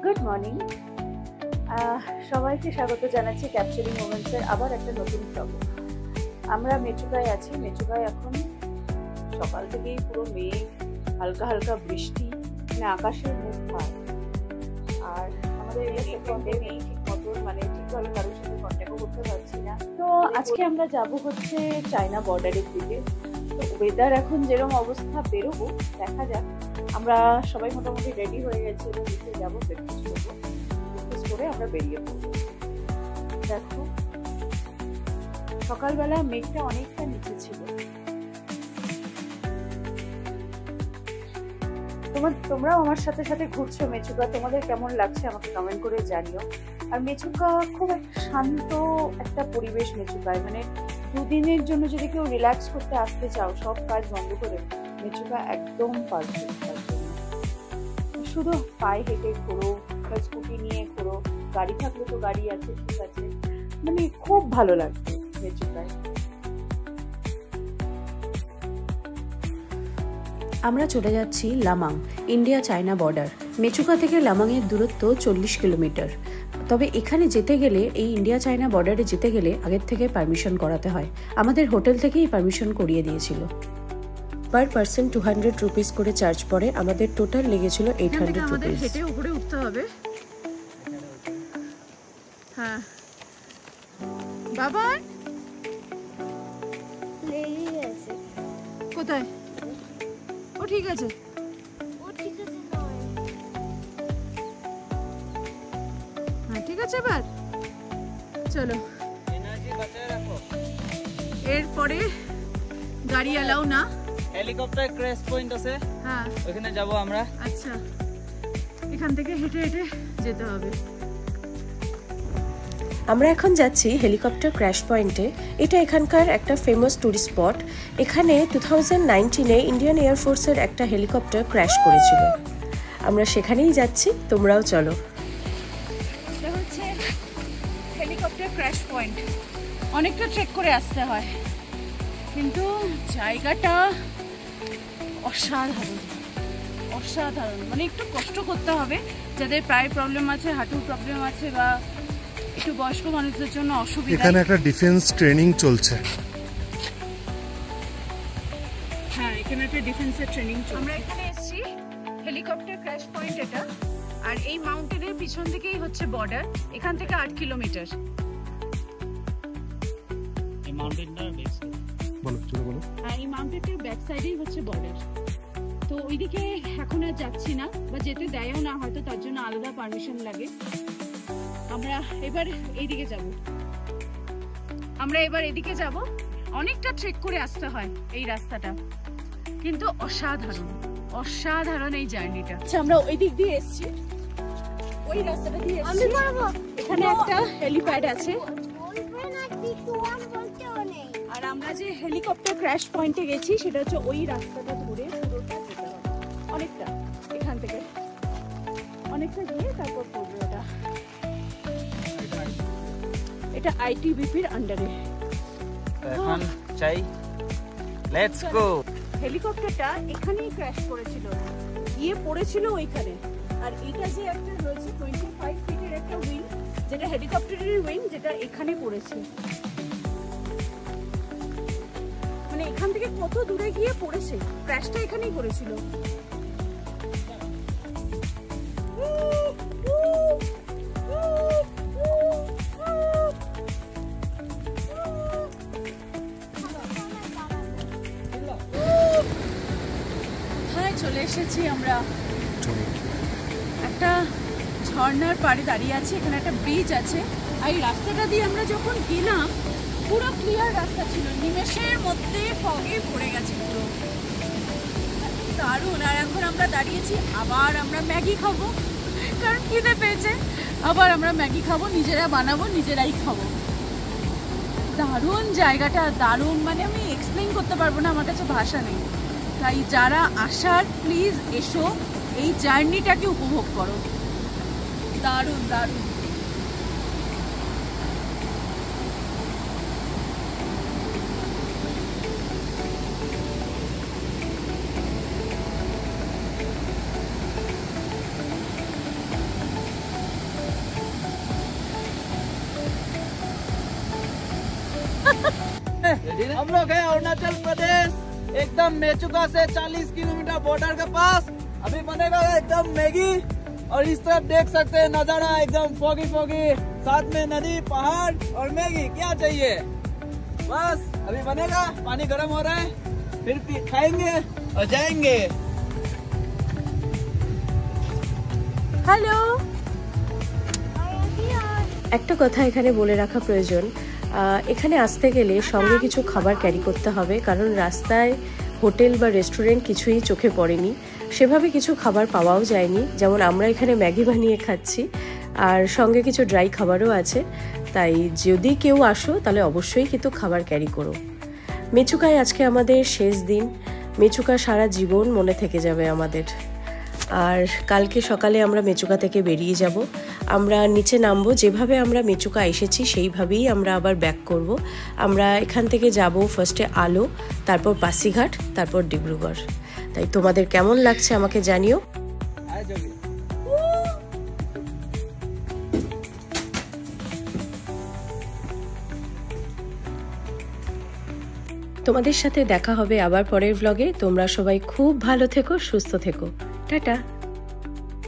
Good morning, সবাইকে স্বাগত জানাচ্ছি ক্যাপচারিং মোমেন্টসের আবার একটা নতুন ব্লগে। আমরা মেচুকায় আছি। মেচুকায় এখন সকাল থেকেই পুরো মেঘ, হালকা হালকা বৃষ্টি, মানে আকাশের মুখ ভার। আর আমাদের এরিয়াতে নেই ঠিক মতন, মানে ঠিকভাবে কারোর সাথে কন্ট্যাক্টও করতে পারছি না। তো আজকে আমরা যাব হচ্ছে চায়না বর্ডারের দিকে। তো ওয়েদার এখন যেরকম অবস্থা, বেরোবো, দেখা যাক। আমরা সবাই মোটামুটি রেডি হয়ে গেছি এবং নিচে যাবো, ব্রেকফাস্ট করবো। ব্রেকফাস্ট করে আমরা বেরিয়ে পড়বো। দেখো সকালবেলা মেঘটা অনেকটা নিচে ছিল। তোমরাও আমার সাথে সাথে ঘুরছো মেচুকা, তোমাদের কেমন লাগছে আমাকে কমেন্ট করে জানিও। আর মেচুকা খুব একটা শান্ত একটা পরিবেশ মেচুকায়, মানে দুদিনের জন্য যদি কেউ রিল্যাক্স করতে আসতে চাও, সব কাজ বন্ধ করে, মেচুকা একদম পারফেক্ট তার জন্য। শুধু পায়ে হেঁটে ঘোরো বা স্কুটি নিয়ে ঘোরো, গাড়ি থাকলে তো গাড়ি আছে, ঠিক আছে, মানে খুব ভালো লাগবে মেচুকায়। আমরা চলে যাচ্ছি লামাং, ইন্ডিয়া চায়না বর্ডার। মেচুকা থেকে লামাংয়ের দূরত্ব 40 কিলোমিটার। তবে এখানে যেতে গেলে, এই ইন্ডিয়া চায়না বর্ডারে যেতে গেলে আগের থেকে পারমিশন করাতে হয়। আমাদের হোটেল থেকেই পারমিশন করিয়ে দিয়েছিল। পার পার্সন 200 রুপিস করে চার্জ পড়ে। আমাদের টোটাল লেগেছিল 800 রুপিস। হেঁটে উপরে উঠতে হবে। হ্যাঁ বাবা, কোথায়? ও ঠিক আছে, হ্যাঁ ঠিক আছে। এবার চলো, এরপরে গাড়ি এলাও না। হেলিকপ্টার ক্র্যাশ পয়েন্ট আছে, হ্যাঁ ওখানে যাব আমরা। আচ্ছা, এখান থেকে হেঁটে হেঁটে যেতে হবে। আমরা এখন যাচ্ছি হেলিকপ্টার ক্র্যাশ পয়েন্টে। এটা এখানকার একটা ফেমাস টুরিস্ট স্পট। এখানে 2019-এ ইন্ডিয়ান এয়ারফোর্সের একটা হেলিকপ্টার ক্র্যাশ করেছিল। আমরা সেখানেই যাচ্ছি, তোমরাও চলো। এটা হচ্ছে হেলিকপ্টার ক্র্যাশ পয়েন্ট। অনেকটা ট্রেক করে আসতে হয়, কিন্তু জায়গাটা অসাধারণ অসাধারণ। মানে একটু কষ্ট করতে হবে যাদের পায়ের প্রবলেম আছে, হাঁটুর প্রবলেম আছে, বা একটু বয়স্ক মানুষদের জন্য অসুবিধা। এখানে একটা ডিফেন্স ট্রেনিং চলছে। হ্যাঁ, এখানে একটা ডিফেন্সের ট্রেনিং চলছে। আমরা এখানে এসেছি হেলিকপ্টার ক্র্যাশ পয়েন্ট এটা। আর এই মাউন্টেনের পিছন দিকেই হচ্ছে বর্ডার। এখান থেকে 8 কিলোমিটার। এই মাউন্টেনটা বেশি বলো, চলো বলো। আর এই মাউন্টেনটার ব্যাক সাইডেই হচ্ছে বর্ডার। তো ওইদিকে এখন আর যাচ্ছি না, বা যেতে দেয়ও না হয়তো, তার জন্য আলাদা পারমিশন লাগে। আমরা এবার এইদিকে যাব। অনেকটা ট্রেক করে আসতে হয় এই রাস্তাটা, কিন্তু অসাধারণ অসাধারণ এই জার্নিটা। আচ্ছা, আমরা ওই দিক দিয়ে এসেছি, ওই রাস্তাটা দিয়ে এসেছি। এখানে একটা হেলিপ্যাড আছে। আর আমরা যে হেলিকপ্টার ক্র্যাশ পয়েন্টে গেছি সেটা হচ্ছে ওই রাস্তাটা ধরে পুরোটা যেতে হবে। অনেকটা এখান থেকে অনেকটা গিয়ে তারপর পড়বে ওটা। এটা আইটিবিপির আন্ডারে। এখন চাই লেটস গো। হেলিকপ্টারটা এখানেই ক্র্যাশ করেছিল, গিয়ে পড়েছিল ওইখানে। আর এটা যে একটা রয়েছে 25 ফিটের একটা উইং, যেটা হেলিকপ্টারের উইং, যেটা এখানে পড়েছে। মানে এখান থেকে কত দূরে গিয়ে পড়েছে, ক্র্যাশটা এখানেই করেছিল। চলে এসেছি আমরা, একটা ঝর্ণার পাড়ে দাঁড়িয়ে আছি। এখানে একটা ব্রিজ আছে। আর এই রাস্তাটা দিয়ে আমরা যখন গেলাম, পুরো ক্লিয়ার রাস্তা ছিল, নিমেষের মধ্যে ফগে পড়ে গেছে পুরো, দারুণ। আর এখন আমরা দাঁড়িয়েছি, আবার আমরা ম্যাগি খাবো, কারণ খিদে পেয়েছে। আবার আমরা ম্যাগি খাবো, নিজেরা বানাবো, নিজেরাই খাবো। দারুণ জায়গাটা, দারুণ, মানে আমি এক্সপ্লেইন করতে পারবো না, আমার কাছে ভাষা নেই। তাই যারা আসার, প্লিজ এসো, এই জার্নিটাকে উপভোগ করো। দারুণ দারুণ। हम लोग हैं अरुणाचल प्रदेश, एकदम मेचुका से 40 किलोमीटर बॉर्डर के पास। अभी बनेगा एकदम मैगी, और इस तरफ देख सकते हैं नजारा एकदम फॉगी फॉगी, साथ में नदी, पहाड़ और मैगी। क्या चाहिए? बस अभी बनेगा, पानी गर्म हो रहा है, फिर खाएंगे और जाएंगे। হ্যালো, একটা কথা এখানে বলে রাখা প্রয়োজন, এখানে আসতে গেলে সঙ্গে কিছু খাবার ক্যারি করতে হবে, কারণ রাস্তায় হোটেল বা রেস্টুরেন্ট কিছুই চোখে পড়েনি, সেভাবে কিছু খাবার পাওয়াও যায়নি। যেমন আমরা এখানে ম্যাগি বানিয়ে খাচ্ছি, আর সঙ্গে কিছু ড্রাই খাবারও আছে। তাই যদি কেউ আসো তাহলে অবশ্যই কিন্তু খাবার ক্যারি করো। মেচুকায় আজকে আমাদের শেষ দিন, মেচুকা সারা জীবন মনে থেকে যাবে আমাদের। আর কালকে সকালে আমরা মেচুকা থেকে বেরিয়ে যাব, আমরা নিচে নামবো, যেভাবে আমরা মেচুকা এসেছি সেইভাবেই আমরা আবার ব্যাক করব। আমরা এখান থেকে যাব ফার্স্টে আলো, তারপর পাসিঘাট, তারপর ডিব্রুগড়। তাই তোমাদের কেমন লাগছে আমাকে জানিও। তোমাদের সাথে দেখা হবে আবার পরের ব্লগে। তোমরা সবাই খুব ভালো থেকো, সুস্থ থেকো। টাটা।